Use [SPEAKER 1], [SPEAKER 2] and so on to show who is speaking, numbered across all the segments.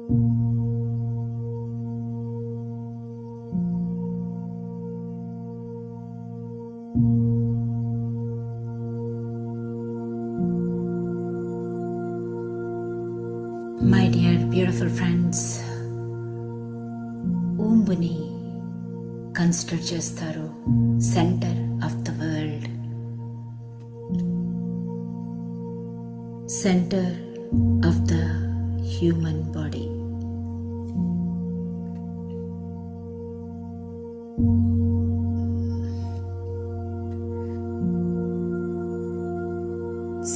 [SPEAKER 1] My dear beautiful friends, ఊంబుని consider చేస్తారు centre of the world, centre of the human body.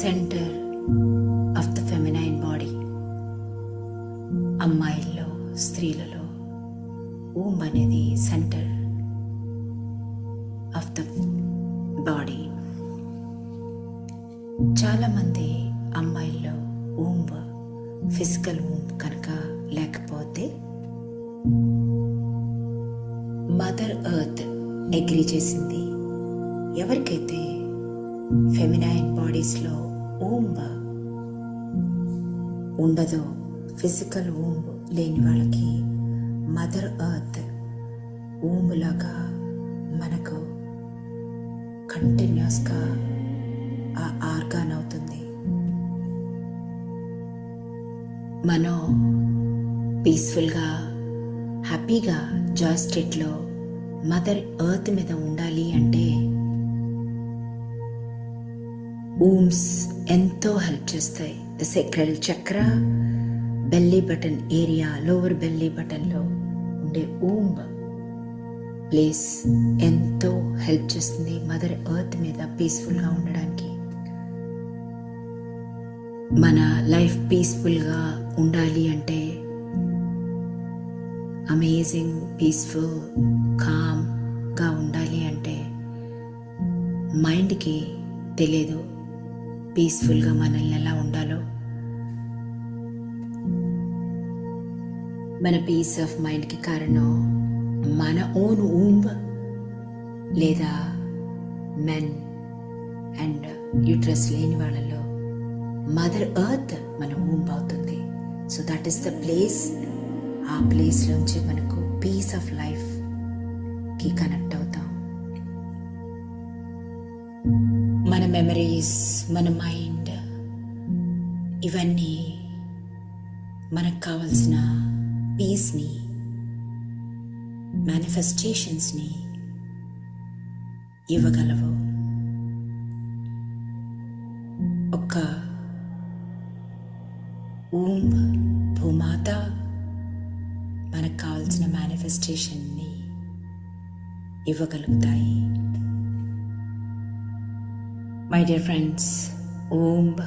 [SPEAKER 1] Centre of the feminine body. అమ్మాయిల్లో, స్త్రీలలో womb అనేది centre of the body. చాలామంది అమ్మాయిల్లో womb, physical womb కనుక లేకపోతే mother earth agree చేసింది, ఎవరికైతే ఫెమినైన్ బాడీస్లో ఊంబ్ ఉండదో, ఫిజికల్ ఊంబ్ లేని వాళ్ళకి మదర్ ఎర్త్ ఊంబ్ లాగా మనకు కంటిన్యూస్గా ఆ ఆర్గాన్ అవుతుంది. మనం పీస్ఫుల్గా, హ్యాపీగా జాయ్ స్టేట్లో మదర్ ఎర్త్ మీద ఉండాలి అంటే ఊంబ్స్ ఎంతో హెల్ప్ చేస్తాయి. The sacral chakra, belly button area, lower belly బటన్లో ఉండే ఊంబ్ ప్లేస్ ఎంతో హెల్ప్ చేస్తుంది మదర్ ఎర్త్ మీద పీస్ఫుల్గా ఉండడానికి. మన లైఫ్ పీస్ఫుల్గా ఉండాలి అంటే, అమేజింగ్ పీస్ఫుల్ కామ్గా ఉండాలి అంటే మైండ్కి తెలియదు పీస్ఫుల్గా మనల్ని ఎలా ఉండాలో. మన పీస్ ఆఫ్ మైండ్కి కారణం మన ఓన్ ఊంబ్ లేదా మెన్ అండ్ యూట్రస్ లేని వాళ్ళలో మదర్ ఎర్త్ మన ఊంబ్ అవుతుంది. So that is the place. ఆ ప్లేస్లోంచి మనకు పీస్ ఆఫ్ లైఫ్కి కనెక్ట్ అవుతాం. మన మెమరీస్, మన మైండ్, ఇవన్నీ మనకు కావలసిన పీస్ని, మేనిఫెస్టేషన్స్ని ఇవ్వగలవు. ఒక ఊంబ్, భూమాత మనకు కావలసిన మేనిఫెస్టేషన్ని ఇవ్వగలుగుతాయి. My dear friends, womb,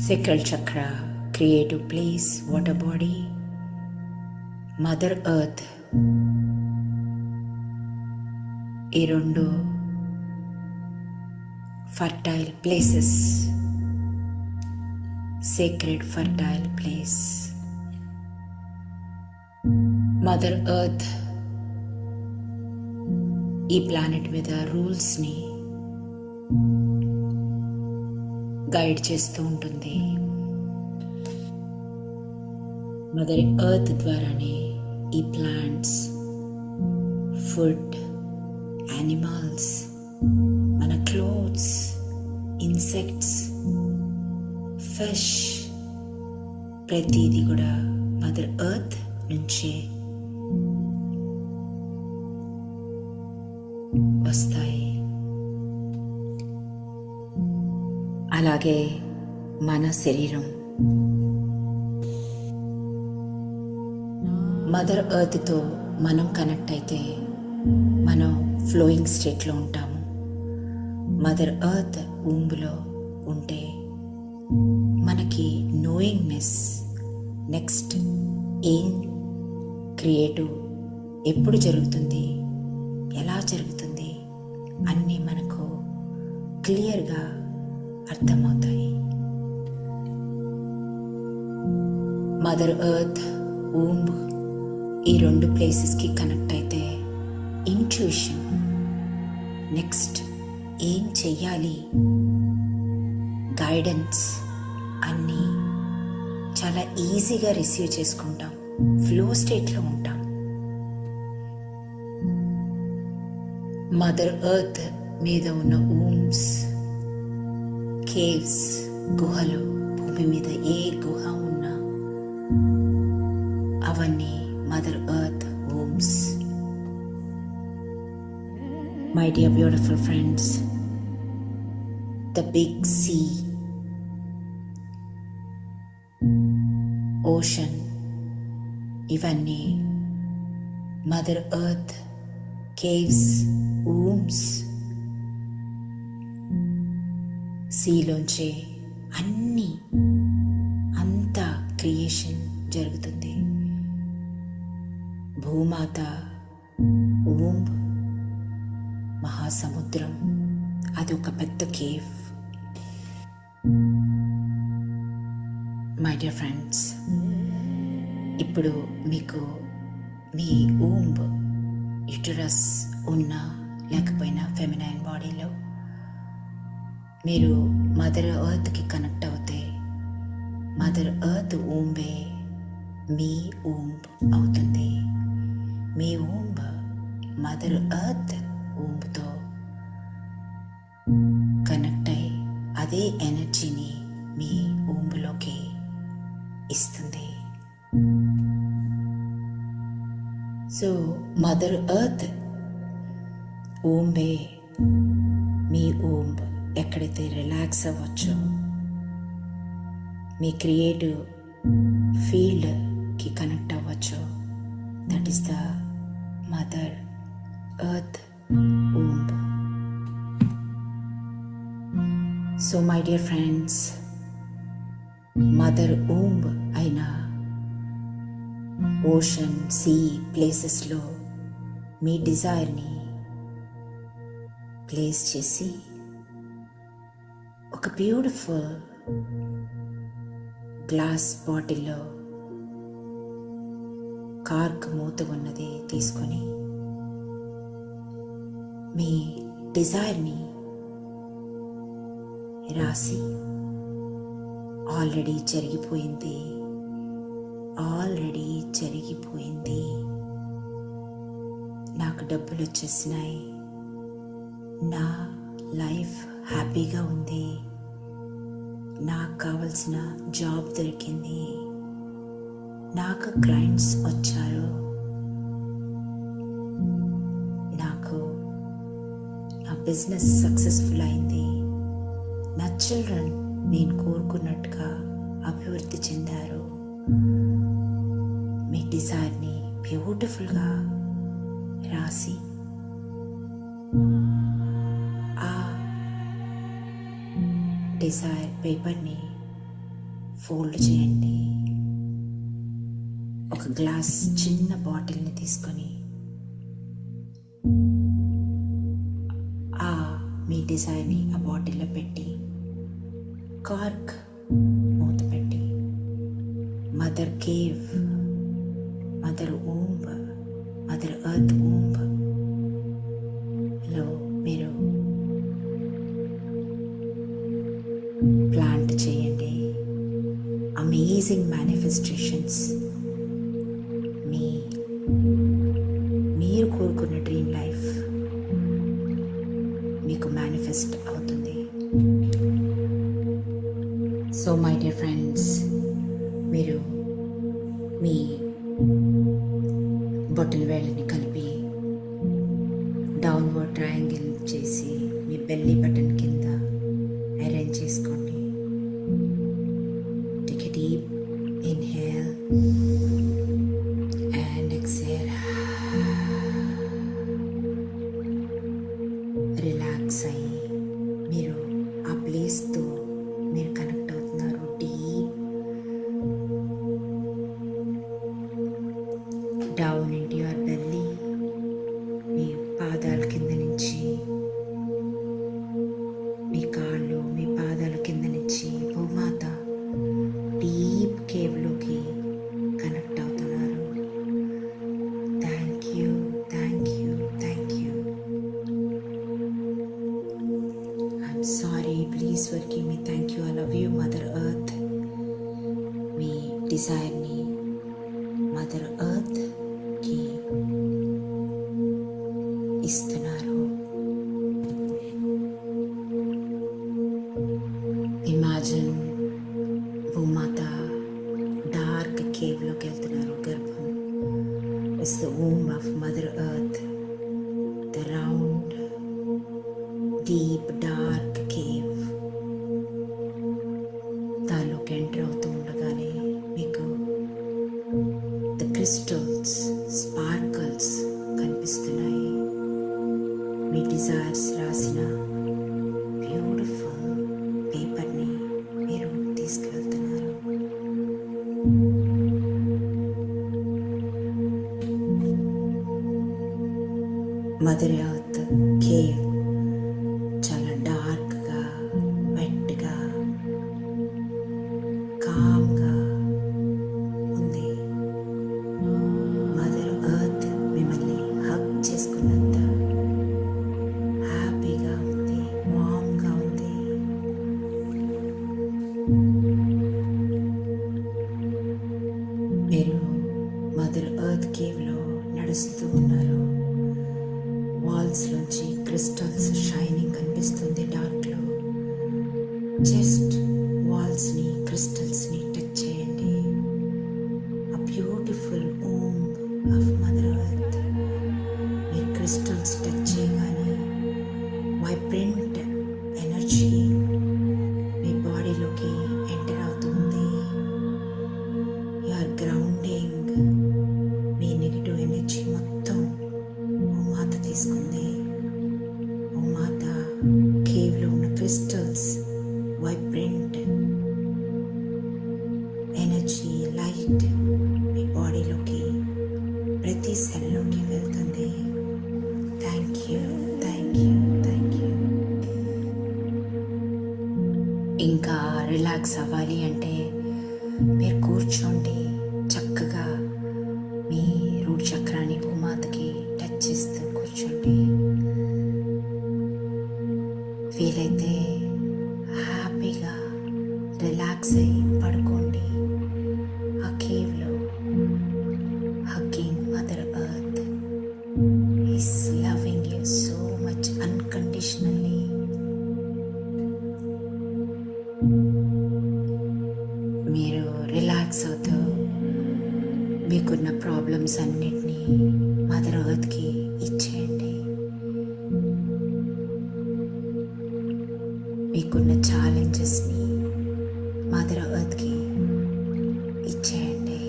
[SPEAKER 1] sacral chakra, creative place, water body, mother earth, ఈ రెండు fertile places, sacred fertile place. Mother earth ఈ ప్లానెట్ మీద రూల్స్ని గైడ్ చేస్తూ ఉంటుంది. మదర్ ఎర్త్ ద్వారానే ఈ ప్లాంట్స్, ఫుడ్, యానిమల్స్, మన క్లోత్స్, ఇన్సెక్ట్స్, ఫిష్, ప్రతిదీ కూడా మదర్ ఎర్త్ నుంచే వస్తాయి. అలాగే మన శరీరం మదర్ ఎర్త్తో మనం కనెక్ట్ అయితే మనం ఫ్లోయింగ్ స్టేట్లో ఉంటాము. మదర్ ఎర్త్ ఊంబులో ఉంటే మనకి నోయింగ్నెస్, నెక్స్ట్ ఏం క్రియేటివ్ ఎప్పుడు జరుగుతుంది, ఎలా జరుగుతుంది అన్నీ మనకు క్లియర్గా అర్థమవుతాయి. మదర్ ఎర్త్, ఊంబ్ ఈ రెండు ప్లేసెస్కి కనెక్ట్ అయితే ఇంట్యూషన్, నెక్స్ట్ ఏం చెయ్యాలి, గైడెన్స్ అన్నీ చాలా ఈజీగా రిసీవ్ చేసుకుంటాం, ఫ్లో స్టేట్లో ఉంటాం. మదర్ ఎర్త్ మీద ఉన్న ఊమ్స్, కేవ్స్, గుహలు, భూమి మీద ఏ గుహ ఉన్నా అవన్నీ mother earth wombs. My dear beautiful friends, the big sea, ocean, ఇవన్నీ మదర్ ఎర్త్ కేవ్స్, ఊమ్స్. సీలోంచే అంతా క్రియేషన్ జరుగుతుంది. భూమాత ఊంబ్, మహాసముద్రం, అది ఒక పెద్ద కేవ్. మై డియర్ ఫ్రెండ్స్, ఇప్పుడు మీకు మీ ఊంబ్, యుటరస్ ఉన్నా లేకపోయినా ఫెమినైన్ బాడీలో మీరు మదర్ ఎర్త్కి కనెక్ట్ అవుతే మదర్ ఎర్త్ ఊంబే మీ ఊంబ్ అవుతుంది. మీ ఊంబ్ మదర్ ఎర్త్ ఊంబ్తో కనెక్ట్ అయి అదే ఎనర్జీని మీ ఊంబ్లోకి ఇస్తుంది. సో మదర్ ఎర్త్ ఊంబే మీ ఊంబ్. ఎక్కడైతే రిలాక్స్ అవ్వచ్చో, మీ క్రియేటివ్ ఫీల్డ్కి కనెక్ట్ అవ్వచ్చో, that is the mother earth womb. So my dear friends, mother womb అయిన ఓషన్, సీ ప్లేసెస్లో మీ డిజైర్ని ప్లేస్ చేసి ఒక బ్యూటిఫుల్ గ్లాస్ బాటిల్లో కార్క్ మూత ఉన్నది తీసుకొని మీ డిజైర్ని రాసి, ఆల్రెడీ జరిగిపోయింది, నాకు డబ్బులు వచ్చేసినాయి, నా లైఫ్ హ్యాపీగా ఉంది, నాకు కావలసిన జాబ్ దొరికింది, నాకు క్లయింట్స్ వచ్చారు, నాకు నా బిజినెస్ సక్సెస్ఫుల్ అయింది, నా చిల్డ్రన్ నేను కోరుకున్నట్టుగా అభివృద్ధి చెందారు. మీ డిజైర్ని బ్యూటిఫుల్గా రాసి ఆ డిజైర్ పేపర్ని ఫోల్డ్ చేయండి. ఒక గ్లాస్ చిన్న బాటిల్ని తీసుకొని మీ డిజైర్ని ఆ బాటిల్లో పెట్టి కార్క్ మూత పెట్టి mother cave, mother womb, mother earth womb లో మీరు ప్లాంట్ చేయండి. అమేజింగ్ మేనిఫెస్టేషన్స్, మీరు కోరుకున్న డ్రీమ్ లైఫ్ మీకు మేనిఫెస్ట్ అవుతుంది. సో మై డియర్ ఫ్రెండ్స్, మీరు మీ బొట్టల వేళ్ళని కలిపి డౌన్వర్డ్ ట్రయాంగిల్ చేసి మీ బెల్లీ బటన్ కింద అరేంజ్ చేసుకోండి. Take a deep inhale and exhale. Relax అయ్యి మీరు ఆ ప్లేస్తో మీరు కనెక్ట్ అవుతున్నారు. Deep down into your belly, మీ పాదాల కింద నుంచి మీ కాళ్ళు, మీ పాదాల కింద డిజైర్ని మదర్ ఎర్త్కి ఇస్తున్నారు. ఇమాజిన్ భూమాత డార్క్ కేవ్లోకి వెళ్తున్నారు. గర్భం is the womb of Mother Earth, the round, deep, dark cave. దానిలోకి ఎంటర్ అవుతూ ఉండగానే మీకు ద క్రిస్టల్స్, స్పార్కల్స్ కనిపిస్తున్నాయి. మీ డిజైర్స్ రాసిన బ్యూటిఫుల్ పేపర్ని మీరు తీసుకువెళ్తున్నారు. మదర్ ఎర్త్ కేవ్ చాలా డార్క్గా, వెట్గా, కామ్గా ఉంది. మదర్ ఎర్త్ మిమ్మల్ని హగ్ చేసుకున్నంత హ్యాపీగా ఉంది, వామ్గా ఉంది. మీరు మదర్ ఎర్త్ కేవ్లో నడుస్తూ ఉన్నారు. వాల్స్లోంచి క్రిస్టల్స్ షైనింగ్ కనిపిస్తుంది డార్క్లో. జస్ట్ వాల్స్ని, క్రిస్టల్స్ని టచ్ చేయండి. ఆ beautiful womb of mother earth. మీరు క్రిస్టల్స్ టచ్ చేయగానే వైబ్రెంట్ ఎనర్జీ మీ బాడీలోకి ఎంటర్ అవుతుంది. You are grounding. మీ నెగిటివ్ ఎనర్జీ మొత్తం భూమాత తీసుకుంది. భూమాత కేవ్లో ఉన్న క్రిస్టల్స్, వైబ్రెంట్ ఎనర్జీ, లైట్ మీ బాడీలోకి ప్రతి సెల్లోకి వెళ్తుంది. Thank you, thank you, thank you. ఇంకా రిలాక్స్ అవ్వాలి అంటే మీరు కూర్చోండి. చక్కగా మీ రూట్ చక్రాన్ని భూమాతకి టచ్ చేస్తూ కూర్చోండి. వీలైతే హ్యాపీగా రిలాక్స్ అయ్యి పడుకోండి. ఆ కేవ్లో hugging mother earth is loving you so much unconditionally. మీరు రిలాక్స్ అవుతూ మీకున్న ప్రాబ్లమ్స్ అన్నిటినీ మదర్ ఎర్త్కి ఇచ్చేయండి. మీకున్న ఛాలెంజెస్ని మదర్ ఎర్త్కి ఇచ్చేయండి.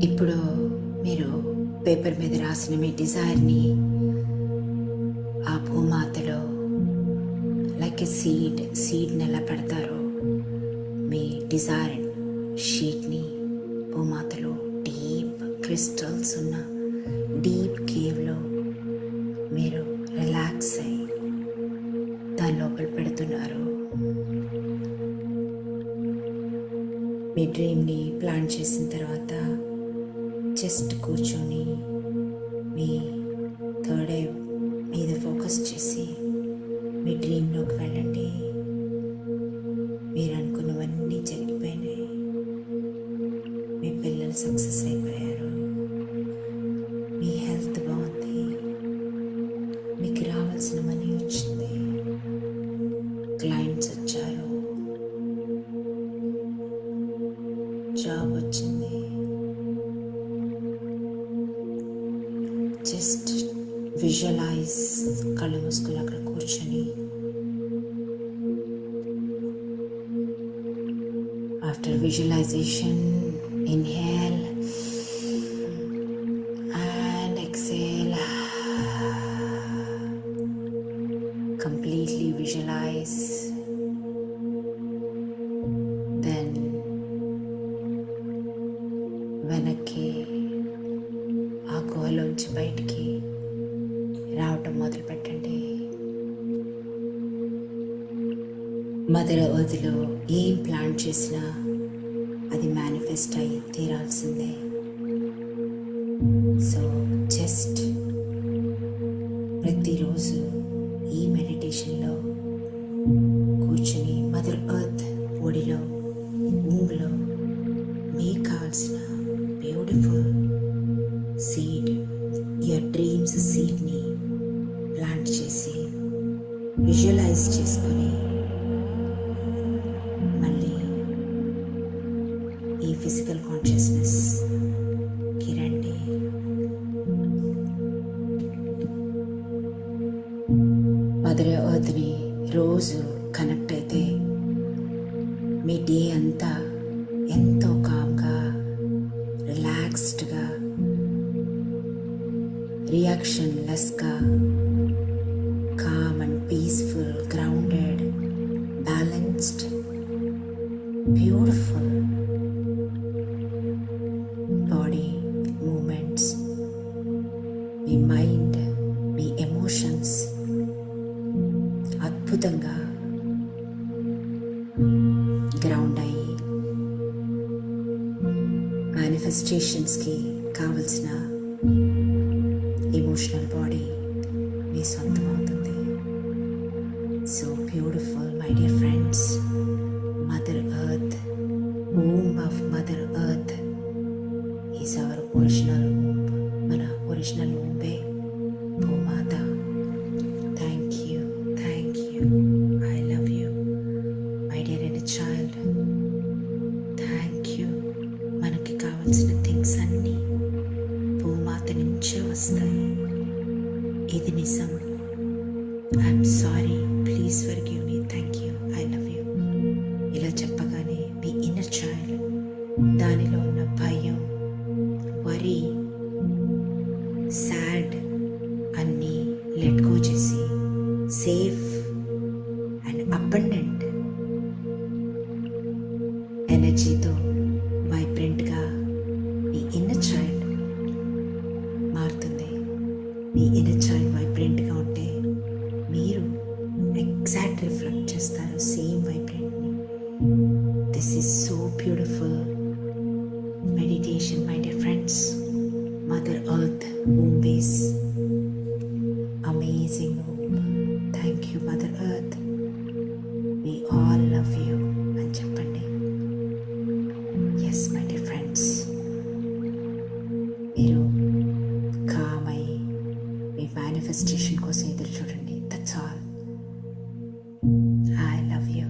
[SPEAKER 1] ఇప్పుడు మీరు పేపర్ మీద రాసిన మీ డిజైర్ని ఆ భూమాతలో లైక్ ఎ సీడ్ని ఎలా పెడతారో మీ డిజైర్ షీట్ని భూమాతలో డీప్ క్రిస్టల్స్ ఉన్న డీప్ కేవ్లో మీరు రిలాక్స్ అయ్యి దాని లోపల పెడుతున్నారు. మీ డ్రీమ్ని ప్లాన్ చేసిన తర్వాత జస్ట్ కూర్చొని మీ థర్డ్ ఐ మీద ఫోకస్ చేసి మీ డ్రీమ్లోకి వెళ్ళండి. మీరు అనుకున్నవన్నీ జరిగిపోయినాయి. మీ పిల్లలు సక్సెస్ అయిపోయారు. మీ హెల్త్ బాగుంది. మీకు రావాల్సిన మనీ వచ్చింది. క్లయింట్స్ వచ్చారు. జాబ్ వచ్చింది. Just visualize. కళ్ళు మూసుకుని అక్కడ కూర్చొని after visualization inhale and exhale. Completely visualize. Then వెనక్కి ఆ గుహలోంచి బయటికి రావటం మొదలు పెట్టండి. మదర్ ఎర్త్లో ఏం ప్లాన్ చేసినా అది మేనిఫెస్ట్ అయ్యి తీరాల్సిందే. సో జస్ట్ ప్రతిరోజు ఈ మెడిటేషన్లో కూర్చుని విజువలైజ్ చేసుకొని మళ్ళీ ఈ ఫిజికల్ కాన్షియస్నెస్కి రండి. మదర్ ఎర్త్ని రోజు కనెక్ట్ అయితే మీ డే అంతా ఎంతో కామ్గా, రిలాక్స్డ్గా, రియాక్షన్ లెస్గా, calm and peaceful, grounded, balanced, beautiful body movements, మీ మైండ్, మీ ఎమోషన్స్ అద్భుతంగా గ్రౌండ్ అయ్యి మేనిఫెస్టేషన్స్కి కావలసిన ఎమోషనల్ బాడీ మీ సొంతం అవుతుంది. So beautiful, my dear friends. Mother Earth, womb of Mother Earth is our original womb. Mana original womb, Bhumata. Thank you, thank you. I love you, my dear inner child. Thank you. మనకి కావాల్సిన things అన్నీ భూమాత నుంచే వస్తాయి. ఇది నిజం. I'm sorry, please forgive me, thank you, I love you. ఇలా చెప్పగానే మీ ఇన్నర్ చైల్డ్ దానిలో ఉన్న భయం, వరీ, సాడ్ అన్నీ లెట్ గో చేసి సేఫ్ అండ్ అబండెంట్ ఎనర్జీతో వైబ్రెంట్గా మీ ఇన్నర్ చైల్డ్ మారుతుంది. మీ ఇన్నర్ చైల్డ్ వైబ్రెంట్గా ఉంటే మీరు ఎగ్జాక్ట్ రిఫ్లెక్ట్ చేస్తారు సేమ్ వైబ్రెంట్ని. This is so beautiful meditation, my dear friends. Mother earth womb is amazing womb. Thank you, Mother Earth. We all love you అని చెప్పండి. Yes my dear friends, మీరు com అయ్యి మీ manifestation కోసం ఎదురు చూడండి. That's all. I love you.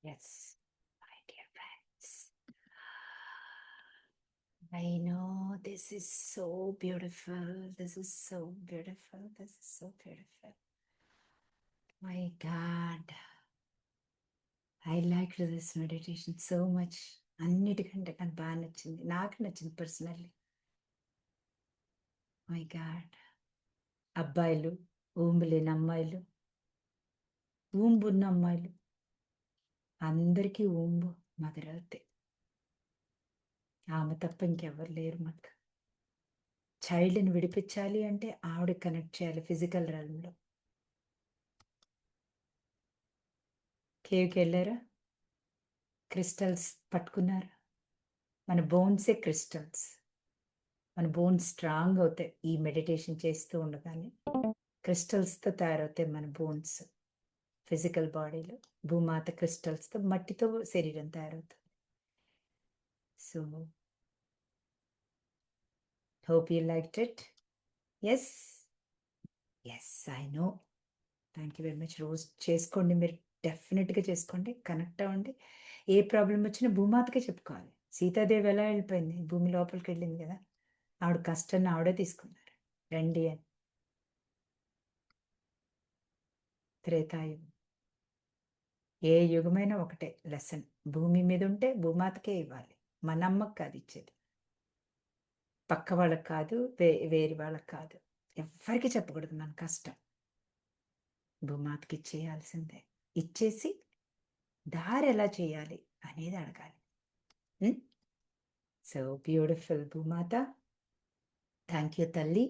[SPEAKER 1] Yes, my dear friends. I know this is so beautiful. This is so beautiful. This is so beautiful. My God. I liked this meditation so much. అన్నిటికంటే నాకు బాగా నచ్చింది. నాకు నచ్చింది personally. My God. అబ్బాయిలు, ఊంబు లేని అమ్మాయిలు, ఊంబు ఉన్న అమ్మాయిలు, అందరికీ ఊంబు మదర్ ఎర్త్. ఆమె తప్ప ఇంకెవరు లేరు మనకు. చైల్డ్ని విడిపించాలి అంటే ఆవిడ కనెక్ట్ చేయాలి ఫిజికల్ realmలో. కేవ్కి వెళ్ళారా? క్రిస్టల్స్ పట్టుకున్నారా? మన బోన్సే క్రిస్టల్స్. మన బోన్స్ స్ట్రాంగ్ అవుతాయి ఈ మెడిటేషన్ చేస్తూ ఉండగానే. క్రిస్టల్స్తో తయారవుతాయి మన బోన్స్ ఫిజికల్ బాడీలో. భూమాత క్రిస్టల్స్తో, మట్టితో శరీరం తయారవుతుంది. So hope you liked it. Yes, yes, I know. Thank you very much. రోజు చేసుకోండి, మీరు డెఫినెట్గా చేసుకోండి, కనెక్ట్ అవ్వండి. ఏ ప్రాబ్లం వచ్చినా భూమాతకే చెప్పుకోవాలి. సీతాదేవి ఎలా వెళ్ళిపోయింది? భూమి లోపలికి వెళ్ళింది కదా, ఆవిడ కష్టాన్ని ఆవిడే తీసుకున్నారు. రండి అని. త్రేతాయుగం, ఏ యుగమైనా ఒకటే లెసన్. భూమి మీద ఉంటే భూమాతకే ఇవ్వాలి, మన అమ్మకి కాదు ఇచ్చేది. పక్క వాళ్ళకి కాదు, వేరే వాళ్ళకి కాదు, ఎవ్వరికి చెప్పకూడదు మన కష్టం. భూమాతకి ఇచ్చేయాల్సిందే. ఇచ్చేసి దారి ఎలా చేయాలి అనేది అడగాలి. సో బ్యూటిఫుల్ భూమాత. థ్యాంక్ యూ తల్లి.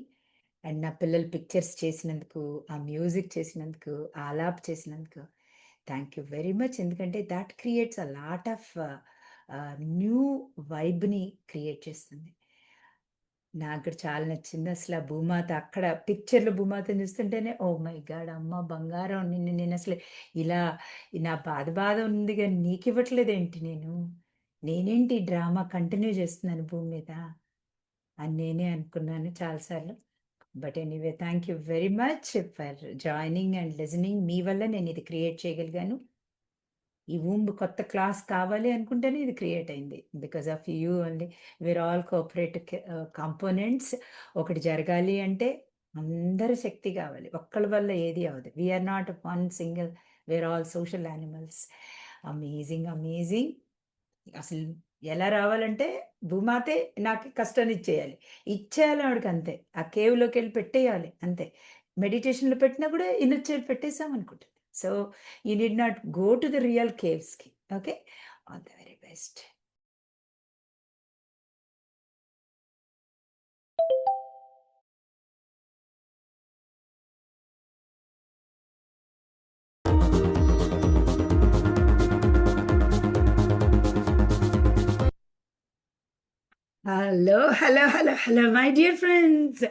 [SPEAKER 1] అండ్ నా పిల్లలు పిక్చర్స్ చేసినందుకు, ఆ మ్యూజిక్ చేసినందుకు, ఆలాప్ చేసినందుకు థ్యాంక్ యూ వెరీ మచ్. ఎందుకంటే that creates a lot of new వైబ్ని క్రియేట్ చేస్తుంది.
[SPEAKER 2] నాకు కూడా చాలా నచ్చింది. అసల ఆ భూమాత అక్కడ పిక్చర్‌లో భూమాతను చూస్తుంటేనే ఓహ్ మై గాడ్! అమ్మ బంగారం నిన్ను నేనసలు ఇలా నా బాధ ఉంది గాని నీకివ్వట్లేదేంటి నేను? నేనేంటి ఈ డ్రామా కంటిన్యూ చేస్తున్నాను భూమి మీద అని నేనే అనుకున్నాను చాలా సార్లు. But anyway thank you very much for joining and listening. మీ వల్ల నేనిది క్రియేట్ చేయగలిగాను. ఈ వూంబ్ కొత్త క్లాస్ కావాలి అనుకుంటేనే ఇది క్రియేట్ అయింది. Because of you only. We are all cooperate components. ఒకటి జరగాలి అంటే అందరి శక్తి కావాలి. ఒక్కళ్ళ వల్ల ఏది అవ్వదు. We are not one single. We are all social animals. Amazing! Amazing! అసలు ఎలా రావాలంటే భూమాతే నాకు కష్టాన్నిచ్చేయాలి. ఇచ్చేయాలి ఆవిడకంతే. ఆ కేవ్‌లోకెళ్ళి పెట్టేయాలి అంతే. మెడిటేషన్‌లో పెట్టినా కూడా ఇన్నర్ చైల్డ్ పెట్టేసామనుకుంటా. So, you need not go to the real కేవ్స్‌కి. Okay. All the very best. Hello, hello, hello, hello my dear friends.